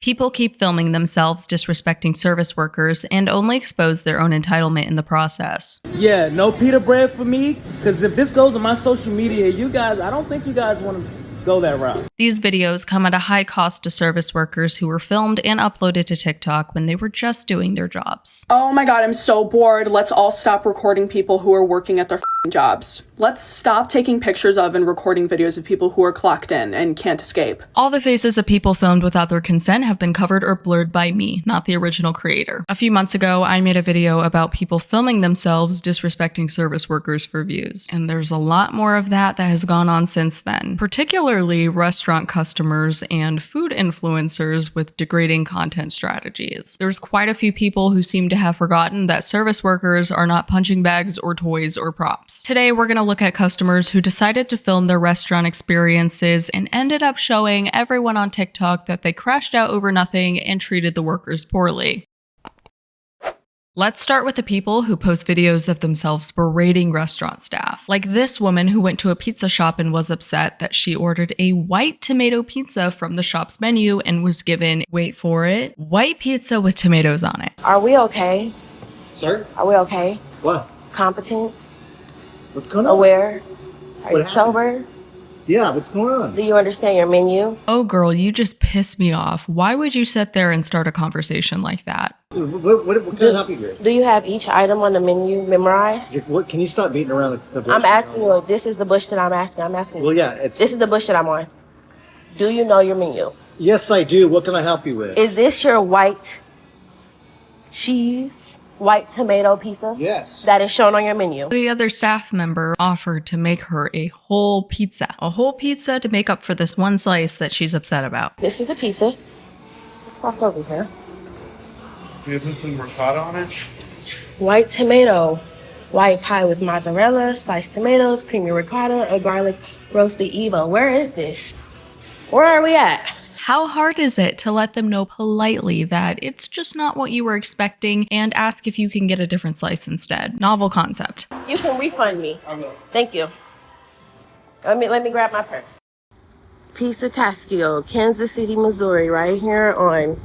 People keep filming themselves disrespecting service workers and only expose their own entitlement in the process. Yeah, no pita bread for me, because if this goes on my social media, I don't think you guys want to go that route. These videos come at a high cost to service workers who were filmed and uploaded to TikTok when they were just doing their jobs. Oh my god, I'm so bored. Let's all stop recording people who are working at their jobs. Let's stop taking pictures of and recording videos of people who are clocked in and can't escape. All the faces of people filmed without their consent have been covered or blurred by me, not the original creator. A few months ago, I made a video about people filming themselves disrespecting service workers for views, and there's a lot more of that has gone on since then, particularly restaurant customers and food influencers with degrading content strategies. There's quite a few people who seem to have forgotten that service workers are not punching bags or toys or props. Today, we're going to look at customers who decided to film their restaurant experiences and ended up showing everyone on TikTok that they crashed out over nothing and treated the workers poorly. Let's start with the people who post videos of themselves berating restaurant staff. Like this woman who went to a pizza shop and was upset that she ordered a white tomato pizza from the shop's menu and was given, wait for it, white pizza with tomatoes on it. Are we okay? Sir? Are we okay? What? Competent? What's going on? Aware? Are you What sober? Yeah, what's going on? Do you understand your menu? Oh girl, you just pissed me off. Why would you sit there and start a conversation like that? What can I help you with? Do you have each item on the menu memorized? What, can you stop beating around the bush? I'm asking you, this is the bush that I'm asking. I'm asking you. Well, yeah, This is the bush that I'm on. Do you know your menu? Yes, I do. What can I help you with? Is this your white cheese, white tomato pizza? Yes. That is shown on your menu. The other staff member offered to make her a whole pizza to make up for this one slice that she's upset about. This is the pizza. Let's walk over here. Can you put some ricotta on it? White tomato, white pie with mozzarella, sliced tomatoes, creamy ricotta, a garlic roasted Evo. Where is this? Where are we at? How hard is it to let them know politely that it's just not what you were expecting and ask if you can get a different slice instead? Novel concept. You can refund me. I will. Thank you. Let me grab my purse. Pizza Tascio, Kansas City, Missouri, right here on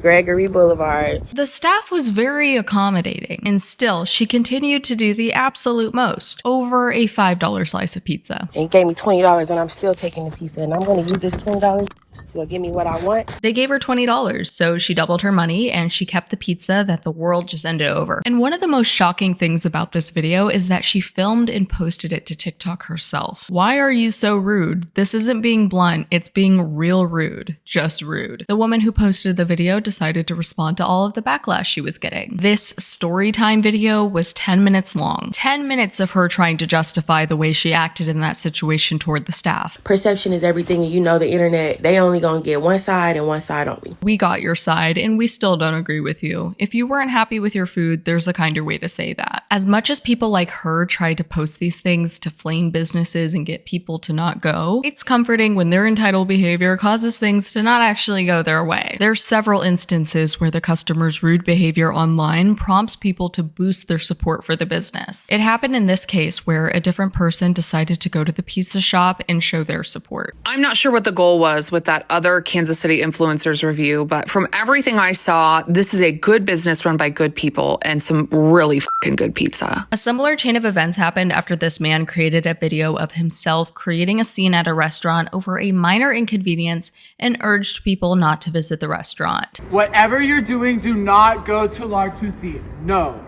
Gregory Boulevard. The staff was very accommodating, and still, she continued to do the absolute most, over a $5 slice of pizza. And he gave me $20, and I'm still taking the pizza, and I'm going to use this $20 to give me what I want. They gave her $20, so she doubled her money, and she kept the pizza that the world just ended over. And one of the most shocking things about this video is that she filmed and posted it to TikTok herself. Why are you so rude? This isn't being blunt, it's being real rude. Just rude. The woman who posted the video decided to respond to all of the backlash she was getting. This story time video was 10 minutes long. 10 minutes of her trying to justify the way she acted in that situation toward the staff. Perception is everything, and you know the internet, they only gonna get one side and one side only. We got your side, and we still don't agree with you. If you weren't happy with your food, there's a kinder way to say that. As much as people like her try to post these things to flame businesses and get people to not go, it's comforting when their entitled behavior causes things to not actually go their way. There's several instances where the customer's rude behavior online prompts people to boost their support for the business. It happened in this case where a different person decided to go to the pizza shop and show their support. I'm not sure what the goal was with that other Kansas City influencers review, but from everything I saw, this is a good business run by good people and some really fucking good pizza. A similar chain of events happened after this man created a video of himself creating a scene at a restaurant over a minor inconvenience and urged people not to visit the restaurant. Whatever you're doing, do not go to Lartusi. No.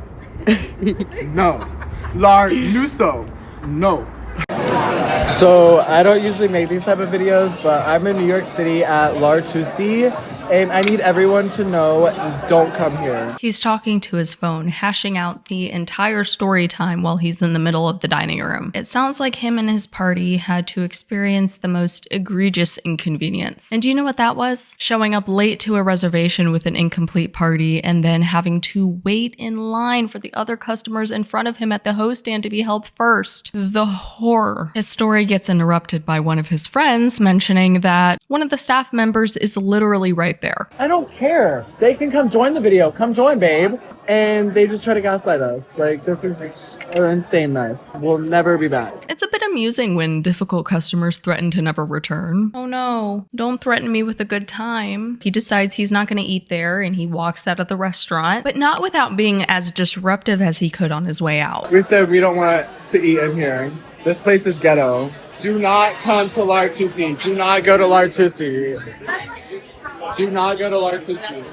No. Larnuso. No. So I don't usually make these type of videos, but I'm in New York City at Lartusi, and I need everyone to know, don't come here. He's talking to his phone, hashing out the entire story time while he's in the middle of the dining room. It sounds like him and his party had to experience the most egregious inconvenience. And do you know what that was? Showing up late to a reservation with an incomplete party and then having to wait in line for the other customers in front of him at the host stand to be helped first. The horror. His story gets interrupted by one of his friends mentioning that one of the staff members is literally right there. I don't care. They can come join the video. Come join, babe. And they just try to gaslight us. Like, this is an insane mess. We'll never be back. It's a bit amusing when difficult customers threaten to never return. Oh no, don't threaten me with a good time. He decides he's not going to eat there and he walks out of the restaurant, but not without being as disruptive as he could on his way out. We said we don't want to eat in here. This place is ghetto. Do not come to Lartusi. Do not go to Lartusi. Do not go to Lartusi.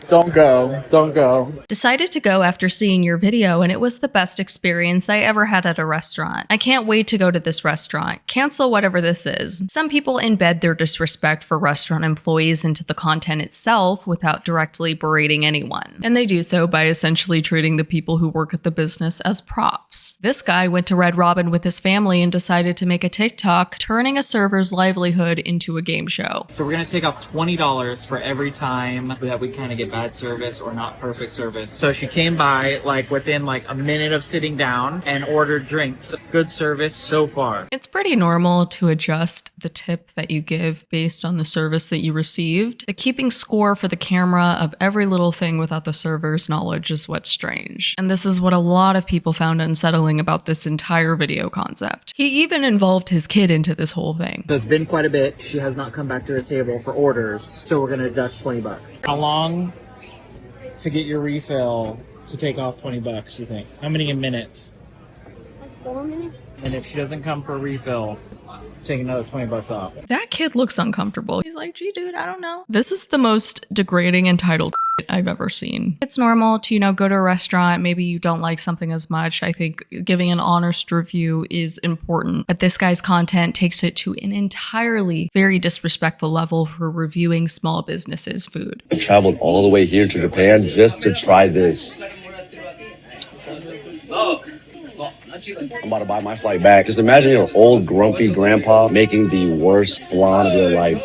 Don't go. Don't go. Decided to go after seeing your video, and it was the best experience I ever had at a restaurant. I can't wait to go to this restaurant. Cancel whatever this is. Some people embed their disrespect for restaurant employees into the content itself without directly berating anyone. And they do so by essentially treating the people who work at the business as props. This guy went to Red Robin with his family and decided to make a TikTok turning a server's livelihood into a game show. So we're gonna take off $20 for every time that we kind of get bad service or not perfect service. So she came by like within like a minute of sitting down and ordered drinks. Good service so far. It's pretty normal to adjust the tip that you give based on the service that you received. The keeping score for the camera of every little thing without the server's knowledge is what's strange. And this is what a lot of people found unsettling about this entire video concept. He even involved his kid into this whole thing. So it's been quite a bit. She has not come back to the table for orders. So we're gonna deduct $20. How long to get your refill to take off $20, you think? How many in minutes? Like 4 minutes. And if she doesn't come for a refill, take another $20 off. That kid looks uncomfortable. He's like, gee, dude, I don't know. This is the most degrading entitled I've ever seen. It's normal to, go to a restaurant. Maybe you don't like something as much. I think giving an honest review is important. But this guy's content takes it to an entirely very disrespectful level for reviewing small businesses' food. I traveled all the way here to Japan just to try this. I'm about to buy my flight back. Just imagine your old grumpy grandpa making the worst flan of your life.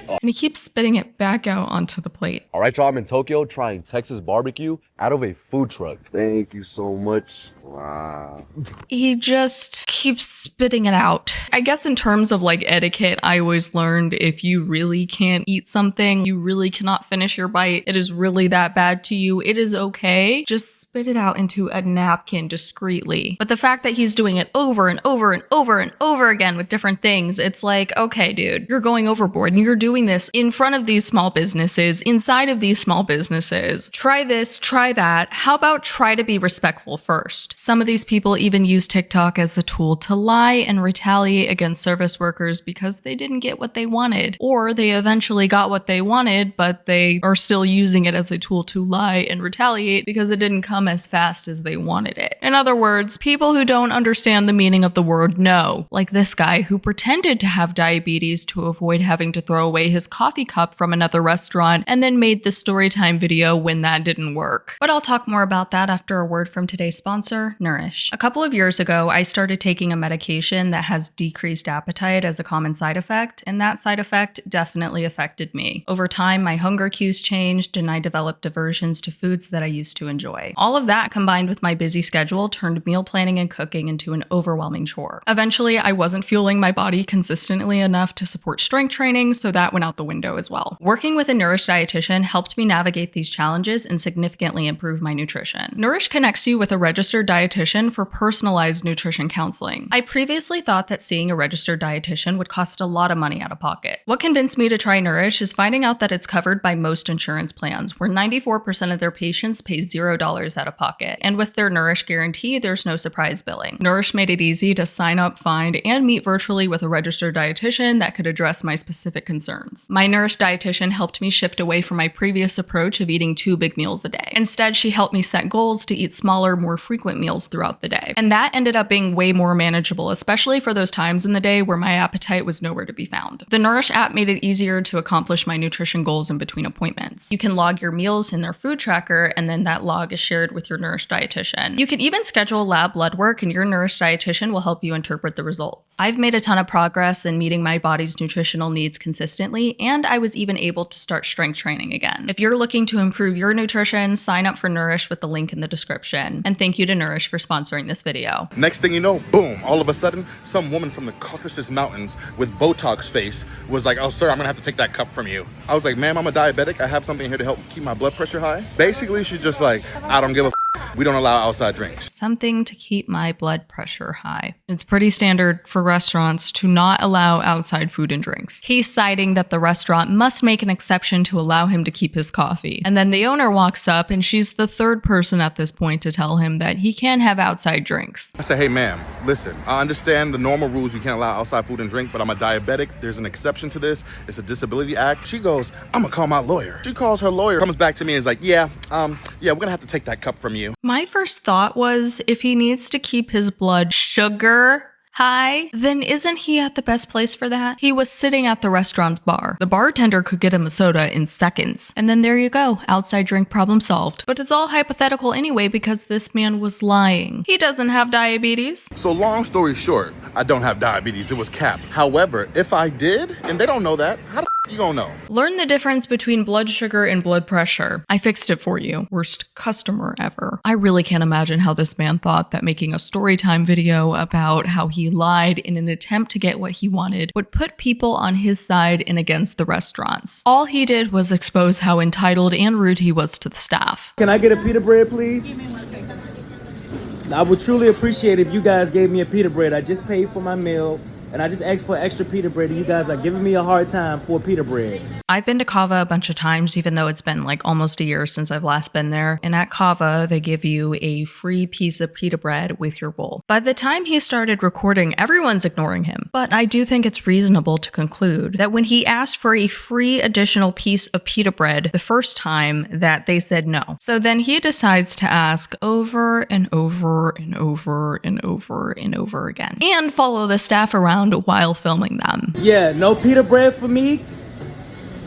And he keeps spitting it back out onto the plate. All right, y'all, I'm in Tokyo trying Texas barbecue out of a food truck. Thank you so much. Wow. He just keeps spitting it out. I guess in terms of etiquette, I always learned if you really can't eat something, you really cannot finish your bite, it is really that bad to you, it is okay. Just spit it out into a napkin discreetly. But the fact that he's doing it over and over and over and over again with different things, it's like, okay, dude, you're going overboard and you're doing this in front of these small businesses, inside of these small businesses. Try this, try that. How about try to be respectful first? Some of these people even use TikTok as a tool to lie and retaliate against service workers because they didn't get what they wanted, or they eventually got what they wanted, but they are still using it as a tool to lie and retaliate because it didn't come as fast as they wanted it. In other words, people who don't understand the meaning of the word no, like this guy who pretended to have diabetes to avoid having to throw away his coffee cup from another restaurant and then made the storytime video when that didn't work. But I'll talk more about that after a word from today's sponsor, Nourish. A couple of years ago, I started taking a medication that has decreased appetite as a common side effect, and that side effect definitely affected me. Over time, my hunger cues changed and I developed aversions to foods that I used to enjoy. All of that combined with my busy schedule turned meal planning and cooking into an overwhelming chore. Eventually, I wasn't fueling my body consistently enough to support strength training, so that went out the window as well. Working with a Nourish dietitian helped me navigate these challenges and significantly improve my nutrition. Nourish connects you with a registered dietitian for personalized nutrition counseling. I previously thought that seeing a registered dietitian would cost a lot of money out of pocket. What convinced me to try Nourish is finding out that it's covered by most insurance plans, where 94% of their patients pay $0 out of pocket. And with their Nourish guarantee, there's no surprise billing. Nourish made it easy to sign up, find, and meet virtually with a registered dietitian that could address my specific concerns. My Nourish dietitian helped me shift away from my previous approach of eating 2 big meals a day. Instead, she helped me set goals to eat smaller, more frequent meals throughout the day. And that ended up being way more manageable, especially for those times in the day where my appetite was nowhere to be found. The Nourish app made it easier to accomplish my nutrition goals in between appointments. You can log your meals in their food tracker, and then that log is shared with your Nourish dietitian. You can even schedule lab blood work, and your Nourish dietitian will help you interpret the results. I've made a ton of progress in meeting my body's nutritional needs consistently, and I was even able to start strength training again. If you're looking to improve your nutrition, sign up for Nourish with the link in the description. And thank you to Nourish Nourish for sponsoring this video. Next thing you know, boom, all of a sudden, some woman from the Caucasus Mountains with Botox face was like, oh, sir, I'm gonna have to take that cup from you. I was like, ma'am, I'm a diabetic. I have something here to help keep my blood pressure high. Basically, she's just like, I don't give a we don't allow outside drinks. Something to keep my blood pressure high. It's pretty standard for restaurants to not allow outside food and drinks. He's citing that the restaurant must make an exception to allow him to keep his coffee. And then the owner walks up and she's the third person at this point to tell him that he can have outside drinks. I said, hey, ma'am, listen, I understand the normal rules. You can't allow outside food and drink, but I'm a diabetic. There's an exception to this. It's a disability act. She goes, I'm gonna call my lawyer. She calls her lawyer, comes back to me and is like, yeah, we're gonna have to take that cup from you. My first thought was, if he needs to keep his blood sugar high, then isn't he at the best place for that? He was sitting at the restaurant's bar. The bartender could get him a soda in seconds. And then there you go, outside drink problem solved. But it's all hypothetical anyway because this man was lying. He doesn't have diabetes. So long story short, I don't have diabetes. It was capped. However, if I did, and they don't know that, how the you gonna know? Learn the difference between blood sugar and blood pressure. I fixed it for you. Worst customer ever. I really can't imagine how this man thought that making a story time video about how he lied in an attempt to get what he wanted would put people on his side and against the restaurants. All he did was expose how entitled and rude he was to the staff. Can I get a pita bread, please? Give me 1 second. I would truly appreciate if you guys gave me a pita bread. I just paid for my meal. And I just asked for extra pita bread, and you guys are giving me a hard time for pita bread. I've been to Kava a bunch of times, even though it's been like almost a year since I've last been there. And at Kava, they give you a free piece of pita bread with your bowl. By the time he started recording, everyone's ignoring him. But I do think it's reasonable to conclude that when he asked for a free additional piece of pita bread the first time, that they said no. So then he decides to ask over and over and over and over and over again, and follow the staff around while filming them. Yeah, no pita bread for me.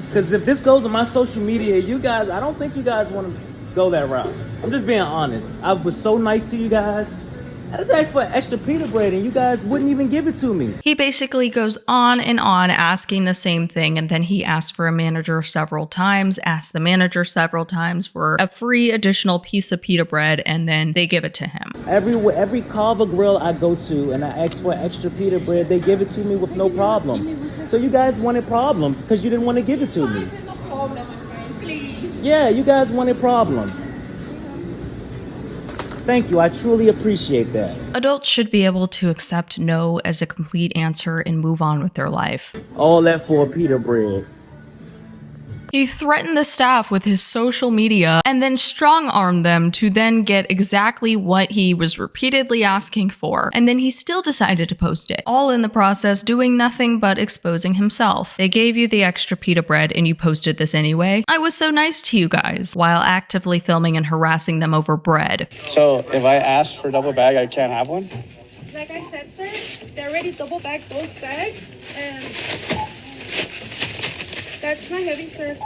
Because if this goes on my social media, you guys, I don't think you guys want to go that route. I'm just being honest. I was so nice to you guys. I just asked for extra pita bread and you guys wouldn't even give it to me. He basically goes on and on asking the same thing, and then he asked for a manager several times, asked the manager several times for a free additional piece of pita bread, and then they give it to him. Every Kava grill I go to and I ask for extra pita bread, they give it to me with no problem. So you guys wanted problems because you didn't want to give it to me. Yeah, you guys wanted problems. Thank you. I truly appreciate that. Adults should be able to accept no as a complete answer and move on with their life. All that for a pita bread. He threatened the staff with his social media and then strong-armed them to then get exactly what he was repeatedly asking for, and then he still decided to post it, all in the process doing nothing but exposing himself. They gave you the extra pita bread and you posted this anyway. I was so nice to you guys, while actively filming and harassing them over bread. So if I ask for a double bag, I can't have one? Like I said, sir, they already double bagged those bags, and that's not heavy, sir.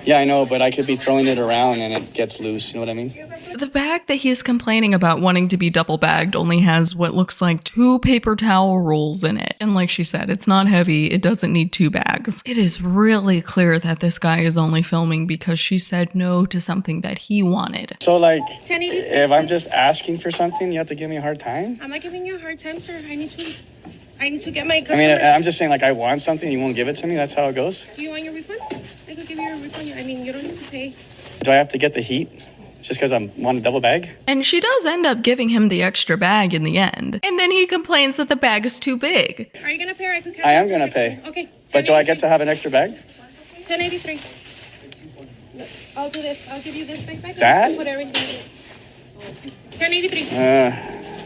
Yeah, I know, but I could be throwing it around and it gets loose, you know what I mean? The bag that he's complaining about wanting to be double bagged only has what looks like 2 paper towel rolls in it. And like she said, it's not heavy, it doesn't need 2 bags. It is really clear that this guy is only filming because she said no to something that he wanted. So like, if I'm just asking for something, you have to give me a hard time? I'm not giving you a hard time, sir. I need to get my customers. I mean, I'm just saying, like, I want something, you won't give it to me? That's how it goes? Do you want your refund? I could give you a refund. I mean, you don't need to pay. Do I have to get the heat just because I want a double bag? And she does end up giving him the extra bag in the end. And then he complains that the bag is too big. Are you going to pay or I could cancel? I am going to pay. Okay. But do I get to have an extra bag? 1083. I'll do this. I'll give you this bag. That? Put everything in. 1083.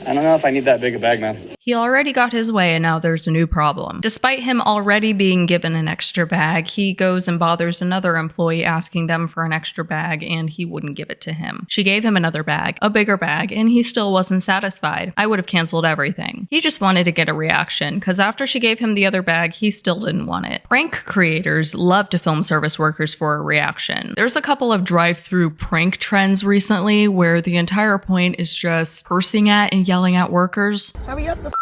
I don't know if I need that big a bag, man. He already got his way and now there's a new problem. Despite him already being given an extra bag, he goes and bothers another employee asking them for an extra bag and he wouldn't give it to him. She gave him another bag, a bigger bag, and he still wasn't satisfied. I would have canceled everything. He just wanted to get a reaction because after she gave him the other bag, he still didn't want it. Prank creators love to film service workers for a reaction. There's a couple of drive-through prank trends recently where the entire point is just cursing at and yelling at workers. Hurry up the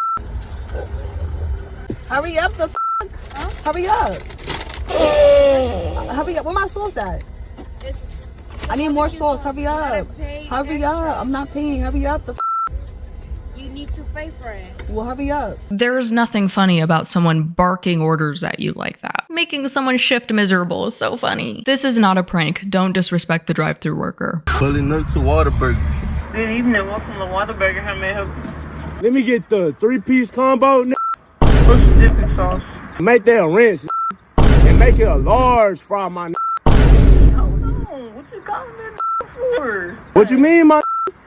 Hurry up the Hurry up. Hurry up. Where my sauce at? I need more sauce. Hurry up. Hurry up. I'm not paying. Hurry up. You need to pay for it. Well, hurry up. There's nothing funny about someone barking orders at you like that. Making someone's shift miserable is so funny. This is not a prank. Don't disrespect the drive-thru worker. Pulling up to Whataburger. Good evening. Welcome to Whataburger. How may I help you? Let me get the 3-piece combo, What's the dipping sauce? Make that a rinse, and make it a large fry, my Hold on. What you calling that for? What you mean, my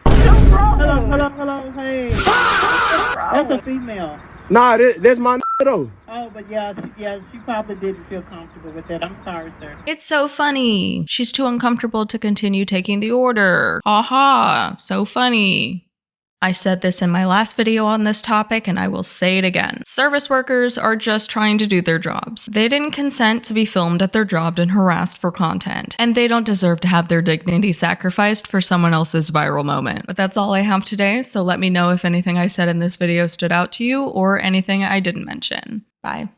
Hello. Hey. That's a female. Nah, that's my though. Oh, but yeah, she probably didn't feel comfortable with that. I'm sorry, sir. It's so funny. She's too uncomfortable to continue taking the order. Aha, so funny. I said this in my last video on this topic, and I will say it again. Service workers are just trying to do their jobs. They didn't consent to be filmed at their job and harassed for content, and they don't deserve to have their dignity sacrificed for someone else's viral moment. But that's all I have today, so let me know if anything I said in this video stood out to you or anything I didn't mention. Bye.